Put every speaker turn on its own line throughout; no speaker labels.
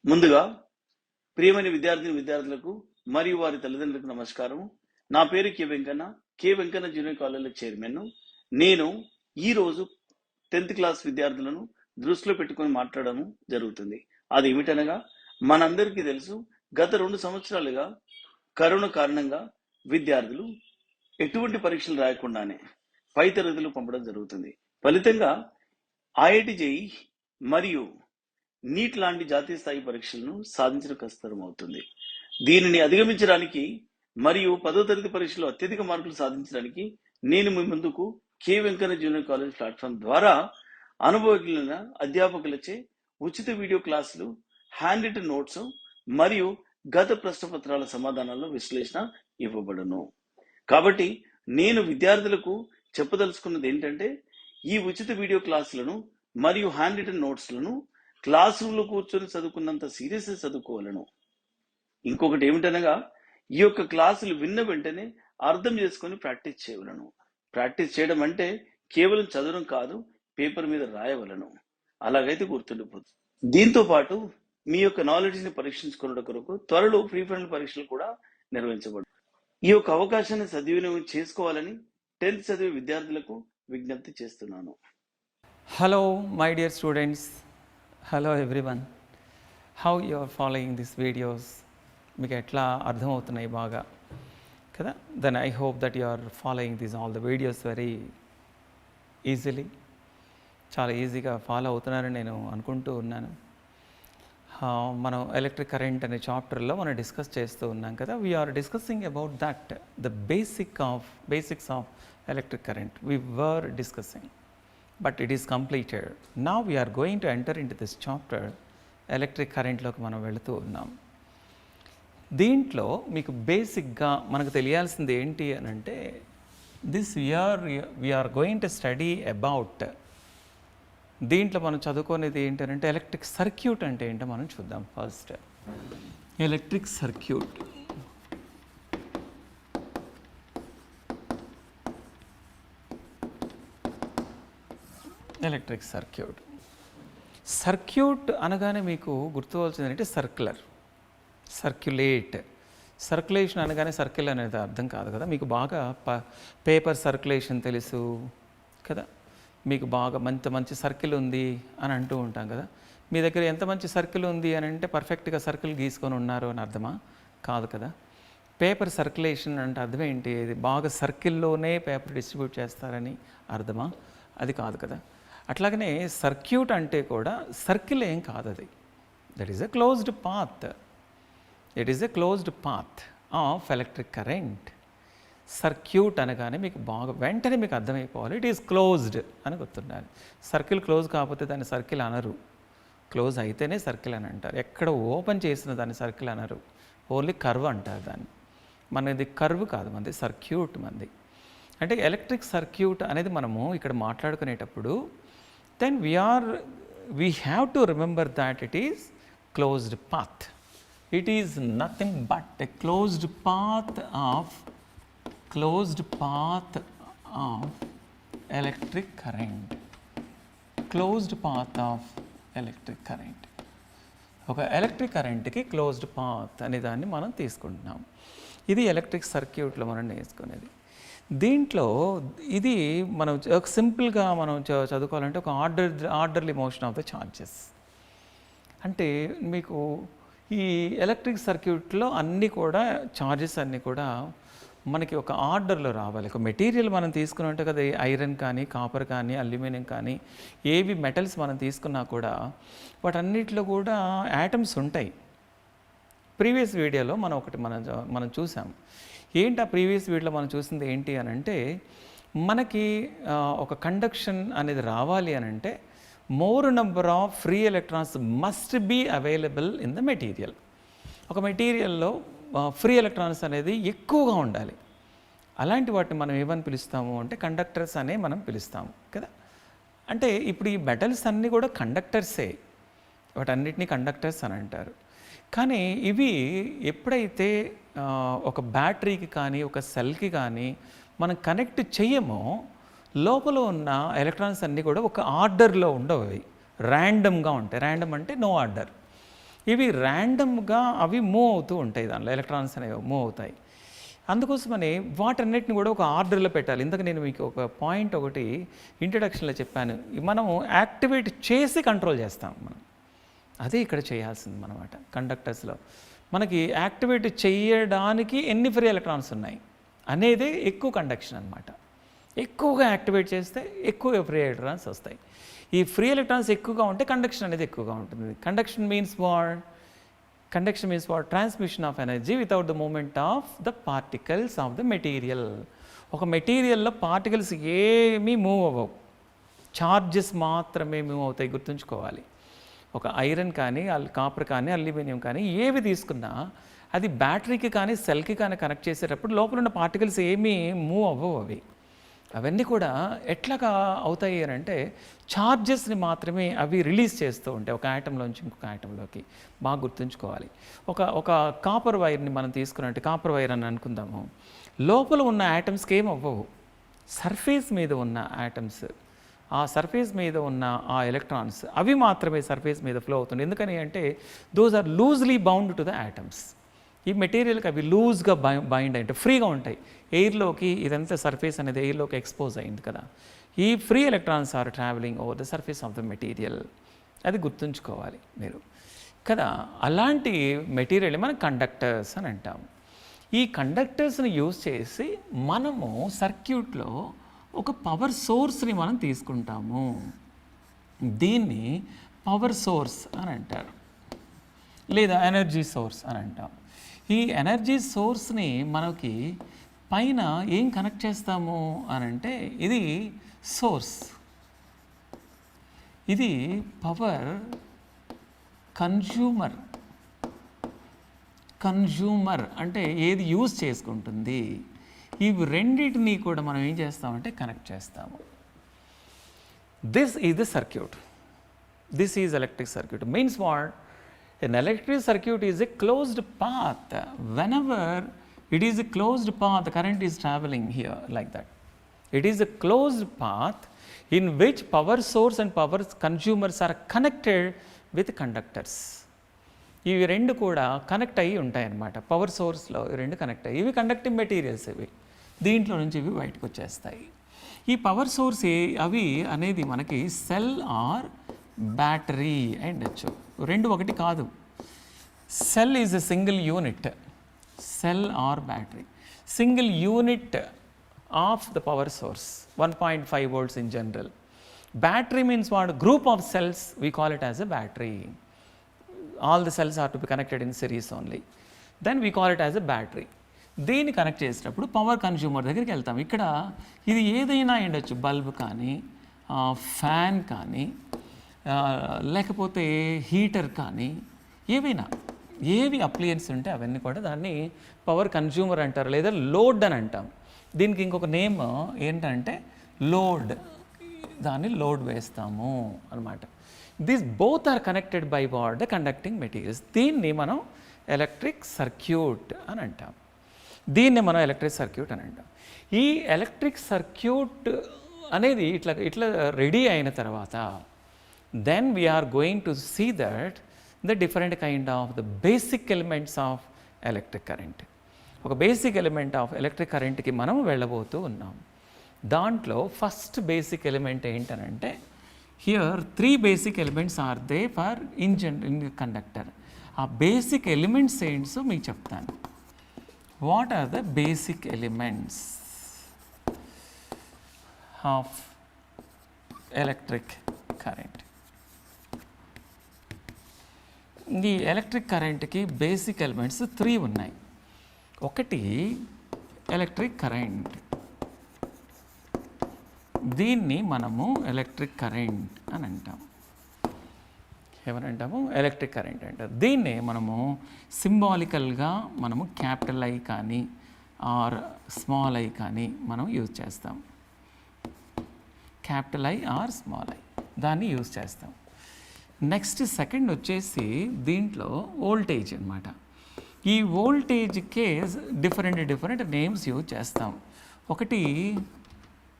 ముందుగా ప్రియమైన విద్యార్థులకు మరియు వారి తల్లిదండ్రులకు నమస్కారం. నా పేరు కె వెంకన్న జూనియర్ కాలేజీలో చైర్మన్. నేను ఈ రోజు 10th క్లాస్ విద్యార్థులను దృష్టిలో పెట్టుకొని మాట్లాడడం జరుగుతుంది. అది ఏమిటనగా, మనందరికీ తెలుసు, గత 2 సంవత్సరాలుగా కరోనా కారణంగా విద్యార్థులు ఎటువంటి పరీక్షలు రాయకుండానే పై తరగతులు పంపడం జరుగుతుంది. ఫలితంగా ఐఐటి జేఈ మరియు నీట్ లాంటి జాతీయ స్థాయి పరీక్షలను సాధించడం కష్టతరం అవుతుంది. దీనిని అధిగమించడానికి మరియు 10వ తరగతి పరీక్షలో అత్యధిక మార్కులు సాధించడానికి నేను మీ ముందుకు K Venkanna junior college platform ద్వారా అనుభవజ్ఞులైన అధ్యాపకులచే ఉచిత వీడియో క్లాసులు, హ్యాండ్ రిటన్ నోట్స్ మరియు గత ప్రశ్నపత్రాల సమాధానాల విశ్లేషణ ఇవ్వబడును. కాబట్టి నేను విద్యార్థులకు చెప్పదలుచుకున్నది ఏంటంటే, ఈ ఉచిత వీడియో క్లాసులను మరియు హ్యాండ్ రిటన్ నోట్స్లను క్లాస్ రూమ్లో కూర్చొని చదువుకున్నంత సీరియస్గా చదువుకోవాలను. ఇంకొకటి ఏమిటనగా, ఈ యొక్క క్లాసులు విన్న వెంటనే అర్థం చేసుకొని ప్రాక్టీస్ చేయవలను. ప్రాక్టీస్ చేయడం అంటే కేవలం చదవడం కాదు, పేపర్ మీద రాయవలను. అలాగైతే గుర్తుండిపోతుంది. దీంతో పాటు మీ యొక్క నాలెడ్జ్ని పరీక్షించుకున్న కొరకు త్వరలో ప్రీ ఫైనల్ పరీక్షలు కూడా నిర్వహించబడు. ఈ యొక్క అవకాశాన్ని సద్వినియోగం చేసుకోవాలని 10th చదివే విద్యార్థులకు విజ్ఞప్తి చేస్తున్నాను.
Hello, my dear students. Hello everyone. How you are following these videos? మీకు ఎట్లా అర్థమవుతున్నాయి బాగా కదా? Then I hope that you are following these all the videos very easily. చాలా ఈజీగా ఫాలో అవుతున్నారని నేను అనుకుంటూ ఉన్నాను. మనం ఎలక్ట్రిక్ కరెంట్ అనే చాప్టర్లో మనం డిస్కస్ చేస్తూ ఉన్నాం కదా. We are discussing about that the basics of electric current we were discussing, but it is completed. Now we are going to enter into this chapter, electric కరెంట్లోకి మనం వెళుతూ ఉన్నాం. దీంట్లో మీకు బేసిక్గా మనకు తెలియాల్సింది ఏంటి అని అంటే, this year we are going to study about, దీంట్లో మనం చదువుకునేది ఏంటంటే ఎలక్ట్రిక్ సర్క్యూట్ అంటే ఏంటో మనం చూద్దాం. First electric circuit. Electric circuit అనగానే మీకు గుర్తువలసింది ఏంటంటే సర్క్యులేషన్ అనగానే సర్కిల్ అనేది అర్థం కాదు కదా. మీకు బాగా పేపర్ సర్క్యులేషన్ తెలుసు కదా, మీకు బాగా మంచి సర్కిల్ ఉంది అని అంటూ ఉంటాం కదా. మీ దగ్గర ఎంత మంచి సర్కిల్ ఉంది అని అంటే పర్ఫెక్ట్గా సర్కిల్ గీసుకొని ఉన్నారు అని అర్థమా? కాదు కదా. పేపర్ సర్క్యులేషన్ అంటే అర్థం ఏంటి? ఇది బాగా సర్కిల్లోనే పేపర్ డిస్ట్రిబ్యూట్ చేస్తారని అర్థమా? అది కాదు కదా. అట్లాగనే సర్క్యూట్ అంటే కూడా సర్కిల్ ఏం కాదు, అది that is a closed path. It is a closed path of electric current. Circuit అనగానే మీకు బాగా వెంటనే మీకు అర్థమైపోవాలి, ఇట్ ఈస్ క్లోజ్డ్ అని గుర్తుండాలి. సర్కిల్ క్లోజ్ కాకపోతే దాన్ని సర్కిల్ అనరు, క్లోజ్ అయితేనే సర్కిల్ అని అంటారు. ఎక్కడ ఓపెన్ చేసిన దాన్ని సర్కిల్ అనరు, ఓన్లీ కర్వ్ అంటారు దాన్ని. మనది కర్వ్ కాదు, మనది సర్క్యూట్. మనది అంటే ఎలక్ట్రిక్ సర్క్యూట్ అనేది మనము ఇక్కడ మాట్లాడుకునేటప్పుడు then we have to remember that it is closed path. It is nothing but a closed path of electric current. Closed path of electric current. ఒక ఎలక్ట్రిక్ కరెంట్కి క్లోజ్డ్ పాత్ అనే దాన్ని మనం తీసుకుంటున్నాం. ఇది ఎలక్ట్రిక్ సర్క్యూట్లో మనం నేర్చుకునేది. దీంట్లో ఇది మనం సింపుల్గా మనం చదువుకోవాలంటే ఒక orderly motion of the charges. అంటే మీకు ఈ ఎలక్ట్రిక్ సర్క్యూట్లో అన్నీ కూడా ఛార్జెస్ అన్నీ కూడా మనకి ఒక ఆర్డర్లో రావాలి. ఒక మెటీరియల్ మనం తీసుకున్నట్టు కదా, ఐరన్ కానీ, కాపర్ కానీ, అల్యూమినియం కానీ, ఏవి మెటల్స్ మనం తీసుకున్నా కూడా వాటన్నిటిలో కూడా యాటమ్స్ ఉంటాయి. ప్రీవియస్ వీడియోలో మనం చూసాం. ఏంటి ఆ ప్రీవియస్ వీడియోలో మనం చూసింది ఏంటి అని అంటే, మనకి ఒక కండక్షన్ అనేది రావాలి అని అంటే more number of free electrons must be available in the material. ఒక మెటీరియల్లో ఫ్రీ ఎలక్ట్రాన్స్ అనేది ఎక్కువగా ఉండాలి. అలాంటి వాటిని మనం ఏమని పిలుస్తాము అంటే కండక్టర్స్ అనే మనం పిలుస్తాము కదా. అంటే ఇప్పుడు ఈ మెటల్స్ అన్నీ కూడా కండక్టర్సే, వాటన్నిటినీ కండక్టర్స్ అని అంటారు. కానీ ఇవి ఎప్పుడైతే ఒక బ్యాటరీకి కానీ ఒక సెల్కి కానీ మనం కనెక్ట్ చేయమో లోపల ఉన్న ఎలక్ట్రాన్స్ అన్నీ కూడా ఒక ఆర్డర్లో ఉండవు, అవి ర్యాండమ్గా ఉంటాయి. ర్యాండమ్ అంటే నో ఆర్డర్. ఇవి ర్యాండమ్గా అవి మూవ్ అవుతూ ఉంటాయి, దానిలో ఎలక్ట్రాన్స్ అనేవి మూవ్ అవుతాయి. అందుకోసమని వాటన్నిటిని కూడా ఒక ఆర్డర్లో పెట్టాలి. ఇంతకు నేను మీకు ఒక పాయింట్ ఒకటి ఇంట్రడక్షన్లో చెప్పాను, మనము యాక్టివేట్ చేసి కంట్రోల్ చేస్తాం మనం. అదే ఇక్కడ చేయాల్సింది అన్నమాట. కండక్టర్స్లో మనకి యాక్టివేట్ చేయడానికి ఎన్ని ఫ్రీ ఎలక్ట్రాన్స్ ఉన్నాయి అనేది ఎక్కువ కండక్షన్ అనమాట. ఎక్కువగా యాక్టివేట్ చేస్తే ఎక్కువ ఫ్రీ ఎలక్ట్రాన్స్ వస్తాయి. ఈ ఫ్రీ ఎలక్ట్రాన్స్ ఎక్కువగా ఉంటే కండక్షన్ అనేది ఎక్కువగా ఉంటుంది. Conduction means what? Conduction means what? Transmission of energy without the movement of the particles of the material. ఒక మెటీరియల్లో పార్టికల్స్ ఏమీ మూవ్ అవ్వవు, ఛార్జెస్ మాత్రమే మూవ్ అవుతాయి, గుర్తుంచుకోవాలి. ఒక ఐరన్ కానీ కాపర్ కానీ అల్యూమినియం కానీ ఏవి తీసుకున్నా అది బ్యాటరీకి కానీ సెల్కి కానీ కనెక్ట్ చేసేటప్పుడు లోపల ఉన్న పార్టికల్స్ ఏమీ మూవ్ అవ్వవు. అవన్నీ కూడా ఎట్లాగా అవుతాయి అని అంటే ఛార్జెస్ని మాత్రమే అవి రిలీజ్ చేస్తూ ఉంటాయి ఒక యాటంలోంచి ఇంకొక యాటంలోకి. బాగా గుర్తుంచుకోవాలి. ఒక కాపర్ వైర్ని మనం తీసుకున్నట్టు, కాపర్ వైర్ అని అనుకుందాము, లోపల ఉన్న యాటమ్స్కి ఏం అవ్వవు, సర్ఫేస్ మీద ఉన్న యాటమ్స్, ఆ సర్ఫేస్ మీద ఉన్న ఆ ఎలక్ట్రాన్స్ అవి మాత్రమే సర్ఫేస్ మీద ఫ్లో అవుతుంది. ఎందుకని అంటే those are loosely bound to the atoms. ఈ మెటీరియల్కి అవి లూజ్గా బైండ్ అయ్యి ఫ్రీగా ఉంటాయి. ఎయిర్లోకి ఇదంతా సర్ఫేస్ అనేది ఎయిర్లోకి ఎక్స్పోజ్ అయింది కదా, ఈ free electrons are travelling over the surface of the material. అది గుర్తుంచుకోవాలి మీరు కదా. అలాంటి మెటీరియల్ మనం కండక్టర్స్ అని అంటాము. ఈ కండక్టర్స్ని యూజ్ చేసి మనము సర్క్యూట్లో ఒక పవర్ సోర్స్ని మనం తీసుకుంటాము. దీన్ని పవర్ సోర్స్ అని అంటారు, లేదా ఎనర్జీ సోర్స్ అని అంటాం. ఈ ఎనర్జీ సోర్స్ని మనకి పైన ఏం కనెక్ట్ చేస్తాము అని అంటే ఇది సోర్స్, ఇది పవర్ కన్జ్యూమర్ అంటే ఏది యూజ్ చేసుకుంటుంది. ఇవి రెండింటినీ కూడా మనం ఏం చేస్తామంటే కనెక్ట్ చేస్తాము. This is the circuit, this is electric circuit. Means what? An electric circuit is a closed path. Whenever it is a closed path, the current is traveling here like that. It is a closed path in which power source and power consumers are connected with conductors. ఇవి రెండు కూడా connect అయ్యి ఉంటాయన్నమాట. Power సోర్స్లో రెండు connect అయ్యి, ఇవి conducting materials, ఇవి దీంట్లో నుంచి ఇవి బయటకు వచ్చేస్తాయి. ఈ పవర్ సోర్స్ అవి అనేది మనకి సెల్ ఆర్ బ్యాటరీ అయ్యుండొచ్చు. రెండు ఒకటి కాదు. Cell is a single unit, cell or battery, single unit of the power source, 1.5 volts in general. Battery means what? Group of cells, we call it as a battery. All the cells are to be connected in series only. Then we call it as a battery. దీన్ని connect చేసేటప్పుడు power consumer దగ్గరికి వెళ్తాం. ఇక్కడ ఇది ఏదైనా ఉండొచ్చు, bulb కానీ, fan కానీ, లేకపోతే హీటర్ కానీ, ఏవైనా ఏవి అప్లయన్స్ ఉంటే అవన్నీ కూడా దాన్ని పవర్ కన్జ్యూమర్ అంటారు, లేదా లోడ్ అని అంటాం. దీనికి ఇంకొక నేమ్ ఏంటంటే లోడ్, దాన్ని లోడ్ వేస్తాము అనమాట. These both are connected by what? The conducting materials. దీన్ని మనం ఎలక్ట్రిక్ సర్క్యూట్ అని అంటాం. దీన్ని మనం ఎలక్ట్రిక్ సర్క్యూట్ అని అంటాం. ఈ ఎలక్ట్రిక్ సర్క్యూట్ అనేది ఇట్లా రెడీ అయిన తర్వాత then we are going to see that the different kind of the basic elements of electric current. ఒక బేసిక్ ఎలిమెంట్ ఆఫ్ ఎలక్ట్రిక్ కరెంట్కి మనం వెళ్ళబోతూ ఉన్నాం. దాంట్లో ఫస్ట్ బేసిక్ ఎలిమెంట్ ఏంటనంటే, here 3 basic elements are they for in conductor. ఆ basic elements ఏంటో మీకు చెప్తాను. What are the basic elements of electric current? ఈ ఎలక్ట్రిక్ కరెంట్కి బేసిక్ ఎలిమెంట్స్ 3 ఉన్నాయి. ఒకటి ఎలక్ట్రిక్ కరెంట్, దీన్ని మనము ఎలక్ట్రిక్ కరెంట్ అని అంటాం. ఏమనంటాము? ఎలక్ట్రిక్ కరెంట్ అంటారు. దీన్నే మనము సింబాలికల్గా మనము క్యాపిటల్ ఐ కానీ ఆర్ స్మాల్ ఐ కానీ మనం యూజ్ చేస్తాం. Capital I or small I దాన్ని యూజ్ చేస్తాం. నెక్స్ట్ సెకండ్ వచ్చేసి దీంట్లో వోల్టేజ్ అన్నమాట. ఈ వోల్టేజ్కే డిఫరెంట్ నేమ్స్ యూజ్ చేస్తాం. ఒకటి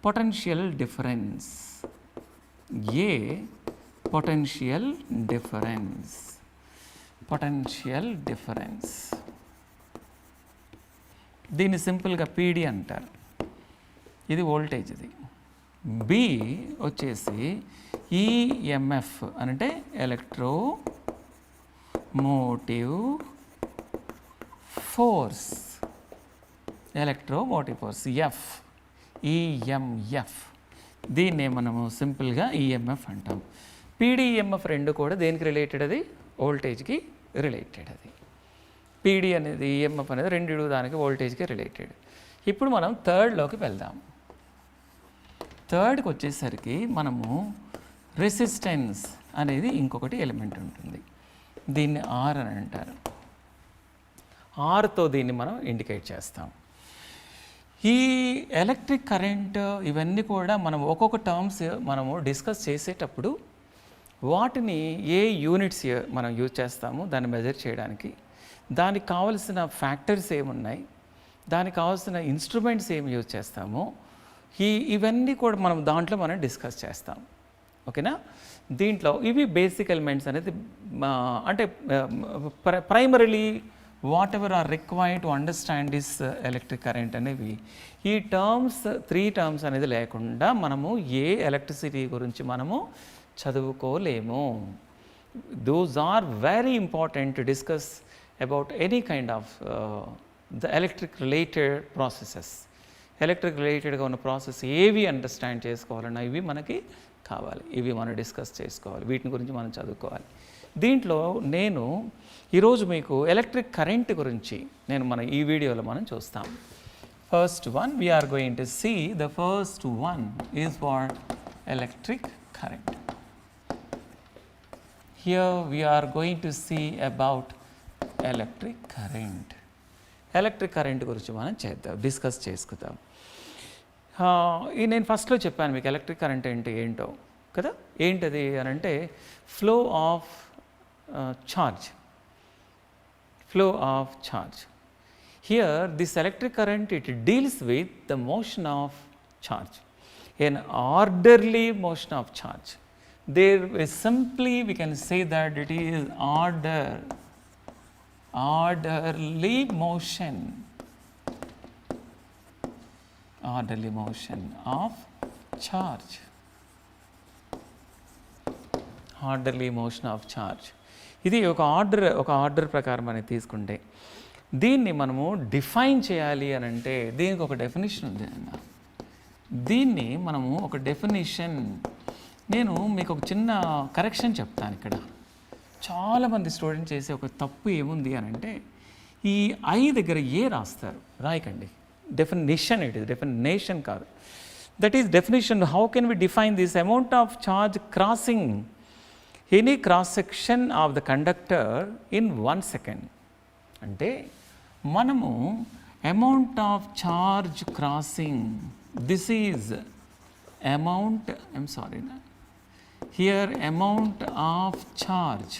పొటెన్షియల్ డిఫరెన్స్, ఏ పొటెన్షియల్ డిఫరెన్స్. Potential difference. దీన్ని సింపుల్గా పీడీ అంటారు. ఇది వోల్టేజ్. ఇది బి వచ్చేసి ఈఎంఎఫ్ అంటే electromotive force. Electromotive force F EMF. దీన్నే మనము సింపుల్గా ఈఎంఎఫ్ అంటాం. పీడిఈఎంఎఫ్ రెండు కూడా దేనికి రిలేటెడ్? అది వోల్టేజ్కి రిలేటెడ్. అది పీడీ అనేది ఈఎంఎఫ్ అనేది రెండు దానికి వోల్టేజ్కి రిలేటెడ్. ఇప్పుడు మనం థర్డ్లోకి వెళ్దాం. థర్డ్కి వచ్చేసరికి మనము రెసిస్టెన్స్ అనేది ఇంకొకటి ఎలిమెంట్ ఉంటుంది. దీన్ని ఆర్ అని అంటారు. ఆర్తో దీన్ని మనం ఇండికేట్ చేస్తాం. ఈ ఎలక్ట్రిక్ కరెంట్ ఇవన్నీ కూడా మనం ఒక్కొక్క టర్మ్స్ మనము డిస్కస్ చేసేటప్పుడు వాటిని ఏ యూనిట్స్ మనం యూజ్ చేస్తాము దాన్ని మెజర్ చేయడానికి, దానికి కావలసిన ఫ్యాక్టర్స్ ఏమున్నాయి, దానికి కావాల్సిన ఇన్స్ట్రుమెంట్స్ ఏమి యూజ్ చేస్తామో ఇవన్నీ కూడా దాంట్లో మనం డిస్కస్ చేస్తాం. ఓకేనా? దీంట్లో ఇవి బేసిక్ ఎలిమెంట్స్ అనేది అంటే primarily whatever are required to understand this electric current అనేవి. ఈ టర్మ్స్ 3 టర్మ్స్ అనేది లేకుండా మనము ఏ ఎలక్ట్రిసిటీ గురించి మనము చదువుకోలేము. Those are very important to discuss about any kind of the electric related processes. Electric రిలేటెడ్గా ఉన్న ప్రాసెస్ ఏవి అండర్స్టాండ్ చేసుకోవాలన్నా ఇవి మనకి కావాలి. ఇవి మనం డిస్కస్ చేసుకోవాలి, వీటిని గురించి మనం చదువుకోవాలి. దీంట్లో నేను ఈరోజు మీకు ఎలక్ట్రిక్ కరెంట్ గురించి మన ఈ వీడియోలో మనం చూస్తాం. First one we are going to see the first one is what electric current. Here we are going to see about electric current. Electric current గురించి మనం డిస్కస్ చేసుకుందాం. నేను ఫస్ట్లో చెప్పాను మీకు ఎలక్ట్రిక్ కరెంట్ అంటే ఏంటో కదా. ఏంటది అని అంటే flow of charge. Flow of charge. Here this electric current, it deals with the motion of charge, an orderly motion of charge. There is simply we can say that it is orderly motion of charge. Orderly motion of charge. ఇది ఒక order ప్రకారం మనం తీసుకుంటే దీన్ని మనము define చేయాలి అని అంటే దీనికి ఒక డెఫినేషన్ ఉంది అన్న. దీన్ని మనము ఒక డెఫినేషన్ నేను మీకు ఒక చిన్న కరెక్షన్ చెప్తాను. ఇక్కడ చాలామంది స్టూడెంట్ చేసే ఒక తప్పు ఏముంది అని అంటే ఈ ఐ దగ్గర ఏ రాస్తారు, రాయకండి. డెఫినేషన్ ఇట్ ఇస్, డెఫినేషన్ కాదు. That is definition. How can we define this amount of charge crossing any cross section of the conductor in 1 second. అంటే మనము amount of charge crossing, this is amount, here amount of charge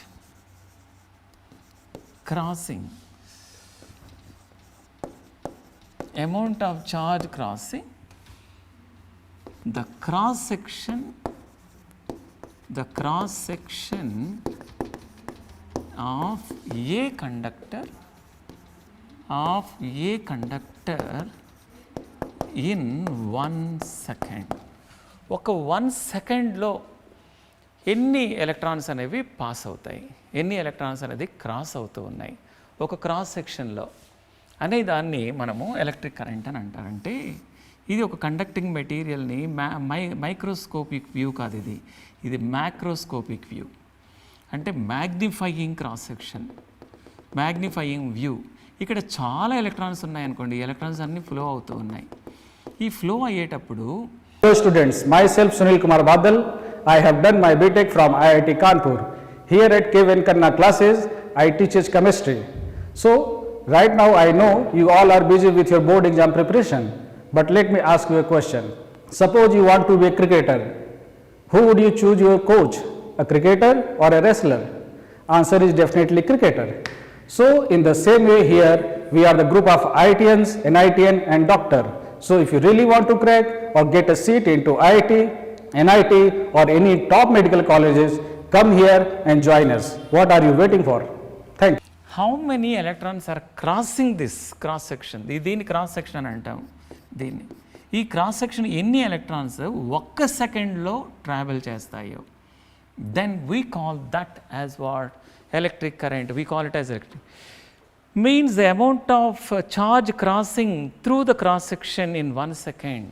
crossing, amount of charge crossing, the cross section of a conductor in 1 second. ఒక 1 secondలో ఎన్ని electrons అనేవి pass అవుతాయి, ఎన్ని electrons అనేది cross అవుతూ ఉన్నాయి ఒక క్రాస్ సెక్షన్లో అనే దాన్ని మనము ఎలక్ట్రిక్ కరెంట్ అని అంటారంటే ఇది ఒక కండక్టింగ్ మెటీరియల్ని మైక్రోస్కోపిక్ వ్యూ కాదు, ఇది మ్యాక్రోస్కోపిక్ వ్యూ. అంటే magnifying cross section, magnifying view. ఇక్కడ చాలా ఎలక్ట్రాన్స్ ఉన్నాయనుకోండి, ఎలక్ట్రాన్స్ అన్నీ ఫ్లో అవుతూ ఉన్నాయి. ఈ ఫ్లో అయ్యేటప్పుడు
Hello students, myself Sunil Kumar Badal. I have done my BTech from IIT Kanpur. Here at K. Venkana classes, I teach chemistry. So, right now I know you all are busy with your board exam preparation. But let me ask you a question. Suppose you want to be a cricketer. Who would you choose your coach? A cricketer or a wrestler? Answer is definitely cricketer. So, in the same way here, we are the group of IITians, NITian and doctor. So, if you really want to crack or get a seat into IIT, NIT or any top medical colleges, come here and join us. What are you waiting for? Thank you.
How many electrons are crossing this cross section, దీన్ని cross section అని అంటాం. దీన్ని ఈ cross section ఎన్ని electrons ఒక్క సెకండ్లో travel చేస్తాయో, then we call that as what electric current. We call it as electric. Means the amount of charge crossing through the cross section in 1 second.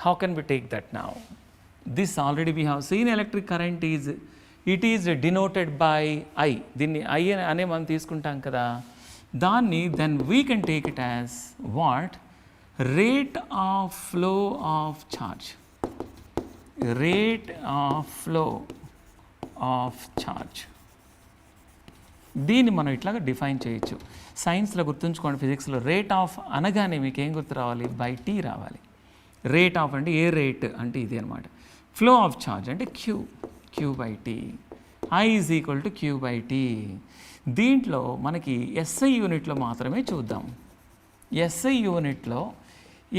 How can we take that now? This already we have seen electric current is, it is denoted by I. దీన్ని I అనే మనం తీసుకుంటాం కదా, దాన్ని then we can take it as what? Rate of flow of charge. Rate of flow of charge. దీన్ని మనం ఇట్లాగా define చేయొచ్చు. సైన్స్లో గుర్తుంచుకోండి, ఫిజిక్స్లో రేట్ ఆఫ్ అనగానే మీకు ఏం గుర్తు రావాలి? బై టీ రావాలి. రేట్ ఆఫ్ అంటే ఏ రేట్ అంటే ఇది అనమాట. ఫ్లో ఆఫ్ ఛార్జ్ అంటే Q by T. I is equal to Q by T. దీంట్లో మనకి ఎస్ఐ యూనిట్లో మాత్రమే చూద్దాం. ఎస్ఐ యూనిట్లో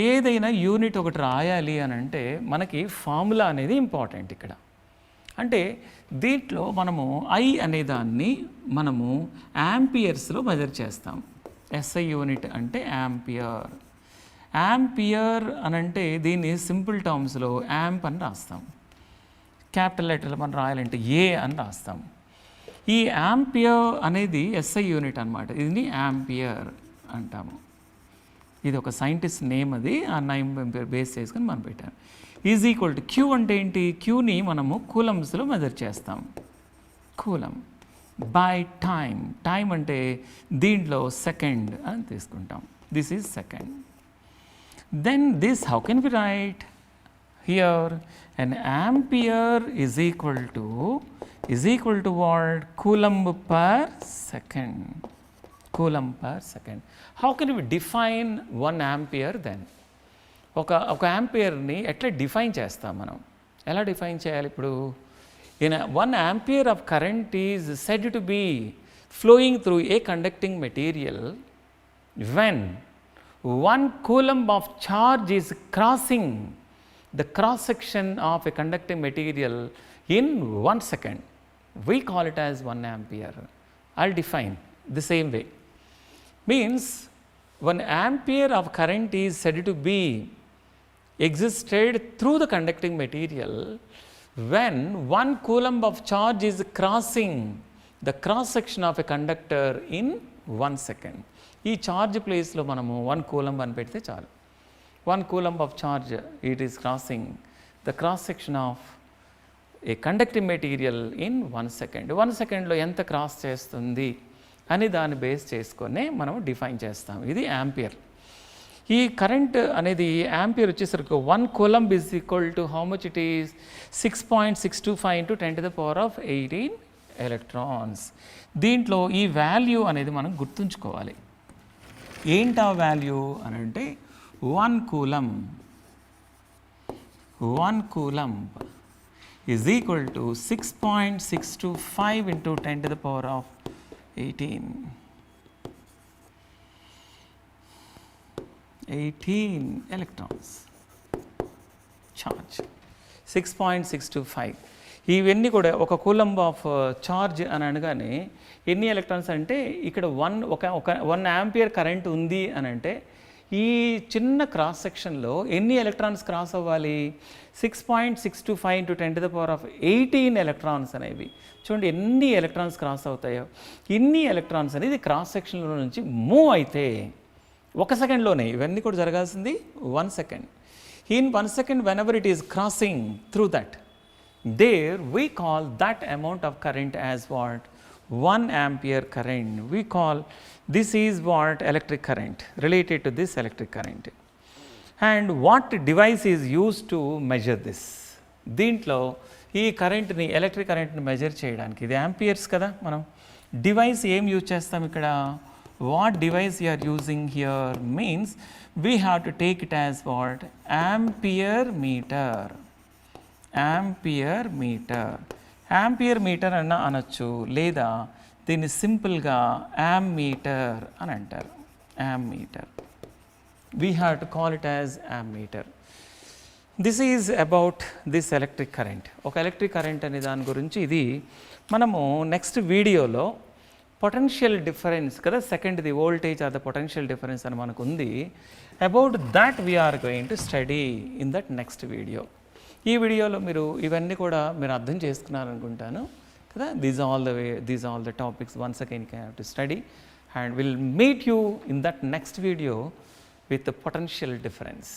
ఏదైనా యూనిట్ ఒకటి రాయాలి అని అంటే మనకి ఫార్ములా అనేది ఇంపార్టెంట్ ఇక్కడ. అంటే దీంట్లో మనము ఐ అనేదాన్ని మనము యాంపియర్స్లో మెజర్ చేస్తాం. ఎస్ఐ యూనిట్ అంటే యాంపియర్. యాంపియర్ అని అంటే దీన్ని సింపుల్ టర్మ్స్లో యాంప్ అని రాస్తాం. క్యాపిటల్ లెటర్లో మనం రాయాలంటే ఏ అని రాస్తాం. ఈ యాంపియర్ అనేది ఎస్ఐ యూనిట్ అనమాట. దీన్ని యాంపియర్ అంటాము. ఇది ఒక సైంటిస్ట్ నేమ్, అది ఆ నేమ్ బేస్ చేసుకొని మనం పెట్టాం. ఈజ్ ఈక్వల్ టు క్యూ అంటే ఏంటి? క్యూని మనము కూలమ్స్లో మెజర్ చేస్తాం. కూలం బై టైమ్. టైం అంటే దీంట్లో సెకండ్ అని తీసుకుంటాం. This is second. Then this how can we write here? An ampere is equal to what? Coulomb per second. Coulomb per second. How can we define 1 ampere then? ఒక యాంపియర్ని ఎట్లా define చేస్తాం మనం? ఎలా డిఫైన్ చేయాలి ఇప్పుడు? In 1 ampere of current is said to be flowing through a conducting material when 1 coulomb of charge is crossing the cross section of a conducting material in 1 second. We call it as 1 ampere. I'll define the same way. Means 1 ampere of current is said to be existed through the conducting material when 1 coulomb of charge is crossing the cross section of a conductor in 1 second. ఈ charge ప్లేస్లో మనము 1 coulomb అని పెడితే చాలు. 1 coulomb of charge, it is crossing the cross section of a conducting material in 1 second. 1 secondలో ఎంత cross చేస్తుంది అని దాన్ని బేస్ చేసుకొని మనం డిఫైన్ చేస్తాం. ఇది యాంపియర్. ఈ కరెంట్ అనేది యాంపియర్ వచ్చేసరికి 1 coulomb is equal to how much it is? 6.625 into 10⁻18 electrons. దీంట్లో ఈ వాల్యూ అనేది మనం గుర్తుంచుకోవాలి. ఏంటా వాల్యూ అని అంటే 1 coulomb is equal to 6.625 into 10⁻18 electrons charge. 6.625. ఇవన్నీ కూడా ఒక కూలంబ్ ఆఫ్ చార్జ్ అని అనగానే ఎన్ని ఎలక్ట్రాన్స్ అంటే ఇక్కడ 1 ఆంపియర్ కరెంట్ ఉంది అని అంటే ఈ చిన్న క్రాస్ సెక్షన్లో ఎన్ని ఎలక్ట్రాన్స్ క్రాస్ అవ్వాలి? 6.625 into 10⁻18 ఎలక్ట్రాన్స్ అనేవి. చూడండి ఎన్ని ఎలక్ట్రాన్స్ క్రాస్ అవుతాయో. ఇన్ని ఎలక్ట్రాన్స్ అనేది క్రాస్ సెక్షన్లో నుంచి మూవ్ అయితే 1 సెకండ్లోనే ఇవన్నీ కూడా జరగాల్సింది 1 second. In 1 second, whenever it is crossing through that, there we call that amount of current as what? 1 ampere current. We call this is what? Electric current, related to this electric current. And what device is used to measure this? దీంట్లో ఈ కరెంట్ని, electric కరెంట్ని measure చేయడానికి, ఇది amperes కదా, మనం device ఏం use చేస్తాం ఇక్కడ? What device you are using here means we have to take it as what? Ampere meter. Ampere meter. Ampere meter అన్న అనొచ్చు, లేదా దీన్ని సింపుల్గా ammeter అని అంటారు. Ammeter. We have to call it as ammeter. This is about this electric current. ఒక electric current అనే దాని గురించి ఇది మనము నెక్స్ట్ వీడియోలో పొటెన్షియల్ డిఫరెన్స్ కదా, సెకండ్ది voltage or the potential difference అని మనకు ఉంది. About that we're going to study in that next video. ఈ వీడియోలో మీరు ఇవన్నీ కూడా మీరు అర్థం చేసుకున్నారనుకుంటాను కదా. These all the topics once again you have to study and will meet you in that next video with the potential difference.